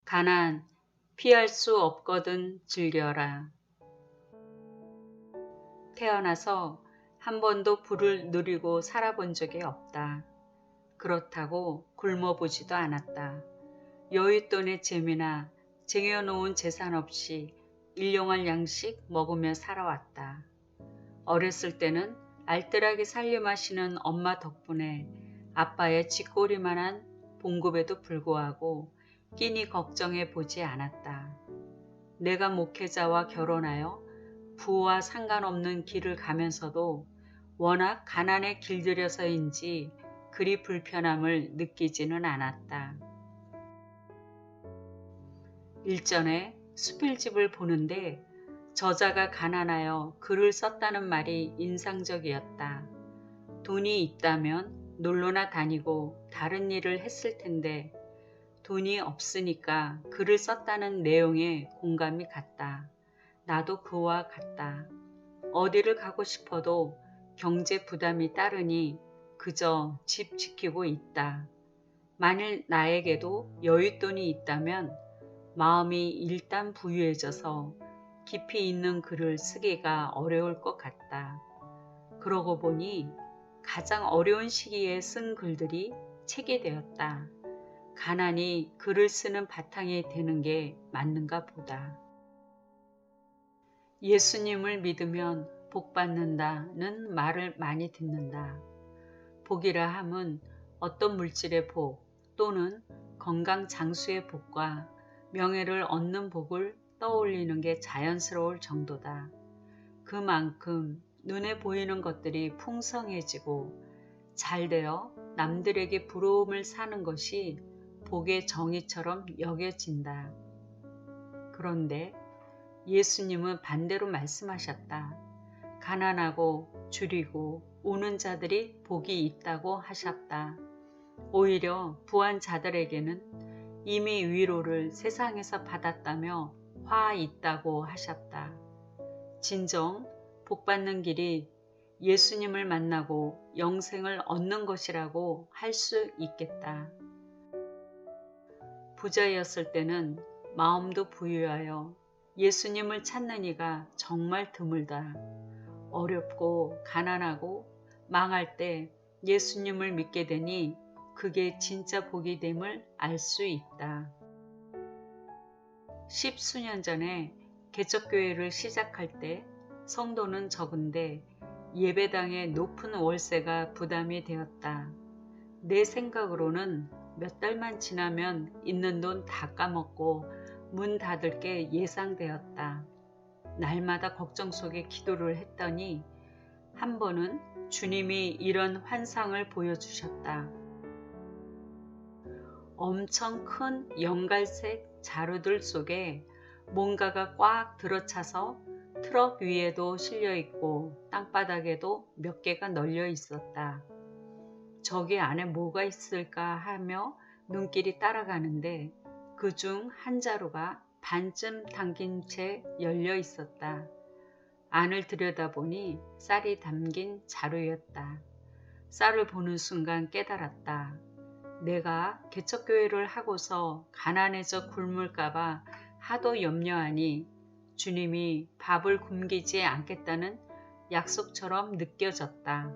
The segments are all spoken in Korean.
가난 피할 수 없거든 즐겨라. 태어나서 한 번도 부를 누리고 살아본 적이 없다. 그렇다고 굶어보지도 않았다. 여윳돈의 재미나 쟁여놓은 재산 없이 일용할 양식 먹으며 살아왔다. 어렸을 때는 알뜰하게 살림하시는 엄마 덕분에 아빠의 쥐꼬리만한 봉급에도 불구하고 끼니 걱정해 보지 않았다. 내가 목회자와 결혼하여 부와 상관없는 길을 가면서도 워낙 가난에 길들여서인지 그리 불편함을 느끼지는 않았다. 일전에 수필집을 보는데 저자가 가난하여 글을 썼다는 말이 인상적이었다. 돈이 있다면 놀러나 다니고 다른 일을 했을 텐데 돈이 없으니까 글을 썼다는 내용에 공감이 갔다. 나도 그와 같다. 어디를 가고 싶어도 경제 부담이 따르니 그저 집 지키고 있다. 만일 나에게도 여윳돈이 있다면 마음이 일단 부유해져서 깊이 있는 글을 쓰기가 어려울 것 같다. 그러고 보니 가장 어려운 시기에 쓴 글들이 책이 되었다. 가난이 글을 쓰는 바탕이 되는 게 맞는가 보다. 예수님을 믿으면 복 받는다는 말을 많이 듣는다. 복이라 함은 어떤 물질의 복 또는 건강 장수의 복과 명예를 얻는 복을 떠올리는 게 자연스러울 정도다. 그만큼 눈에 보이는 것들이 풍성해지고 잘되어 남들에게 부러움을 사는 것이 복의 정의처럼 여겨진다. 그런데 예수님은 반대로 말씀하셨다. 가난하고 줄이고 우는 자들이 복이 있다고 하셨다. 오히려 부한 자들에게는 이미 위로를 세상에서 받았다며 화 있다고 하셨다. 진정 복받는 길이 예수님을 만나고 영생을 얻는 것이라고 할 수 있겠다. 부자였을 때는 마음도 부유하여 예수님을 찾는 이가 정말 드물다. 어렵고 가난하고 망할 때 예수님을 믿게 되니 그게 진짜 복이 됨을 알 수 있다. 10수년 전에 개척교회를 시작할 때 성도는 적은데 예배당의 높은 월세가 부담이 되었다. 내 생각으로는 몇 달만 지나면 있는 돈 다 까먹고 문 닫을 게 예상되었다. 날마다 걱정 속에 기도를 했더니 한 번은 주님이 이런 환상을 보여주셨다. 엄청 큰 연갈색 자루들 속에 뭔가가 꽉 들어차서 트럭 위에도 실려 있고 땅바닥에도 몇 개가 널려 있었다. 저기 안에 뭐가 있을까 하며 눈길이 따라가는데 그중 한 자루가 반쯤 담긴 채 열려 있었다. 안을 들여다보니 쌀이 담긴 자루였다. 쌀을 보는 순간 깨달았다. 내가 개척교회를 하고서 가난해져 굶을까봐 하도 염려하니 주님이 밥을 굶기지 않겠다는 약속처럼 느껴졌다.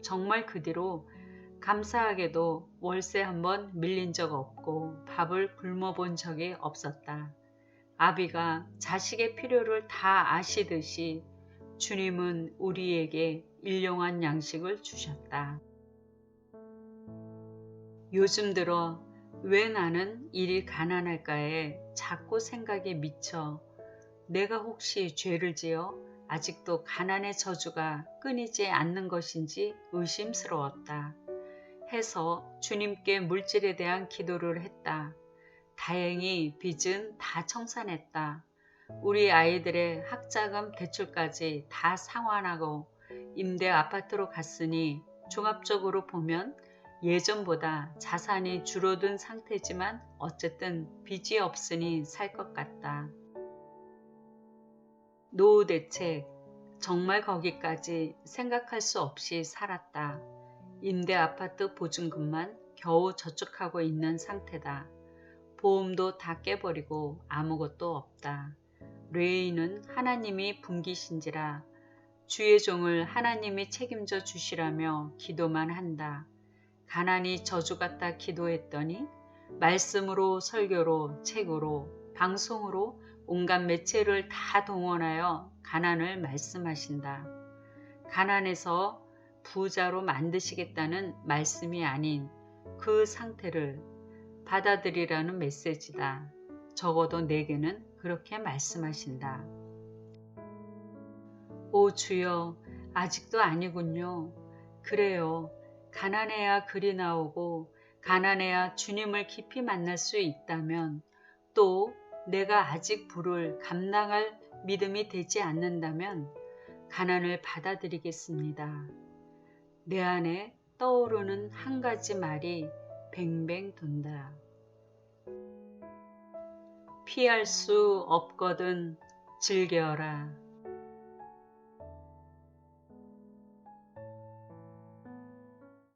정말 그 뒤로 감사하게도 월세 한번 밀린 적 없고 밥을 굶어본 적이 없었다. 아비가 자식의 필요를 다 아시듯이 주님은 우리에게 일용할 양식을 주셨다. 요즘 들어 왜 나는 이리 가난할까에 자꾸 생각이 미쳐 내가 혹시 죄를 지어 아직도 가난의 저주가 끊이지 않는 것인지 의심스러웠다. 해서 주님께 물질에 대한 기도를 했다. 다행히 빚은 다 청산했다. 우리 아이들의 학자금 대출까지 다 상환하고 임대 아파트로 갔으니 종합적으로 보면 예전보다 자산이 줄어든 상태지만 어쨌든 빚이 없으니 살 것 같다. 노후 대책, 정말 거기까지 생각할 수 없이 살았다. 임대 아파트 보증금만 겨우 저축하고 있는 상태다. 보험도 다 깨버리고 아무것도 없다. 레이는 하나님이 분기신지라 주의 종을 하나님이 책임져 주시라며 기도만 한다. 가난이 저주 같다 기도했더니 말씀으로 설교로 책으로 방송으로 온갖 매체를 다 동원하여 가난을 말씀하신다. 가난에서 부자로 만드시겠다는 말씀이 아닌 그 상태를 받아들이라는 메시지다. 적어도 내게는 그렇게 말씀하신다. 오 주여, 아직도 아니군요. 그래요. 가난해야 글이 나오고 가난해야 주님을 깊이 만날 수 있다면, 또 내가 아직 부를 감당할 믿음이 되지 않는다면 가난을 받아들이겠습니다. 내 안에 떠오르는 한 가지 말이 뱅뱅 돈다. 피할 수 없거든 즐겨라.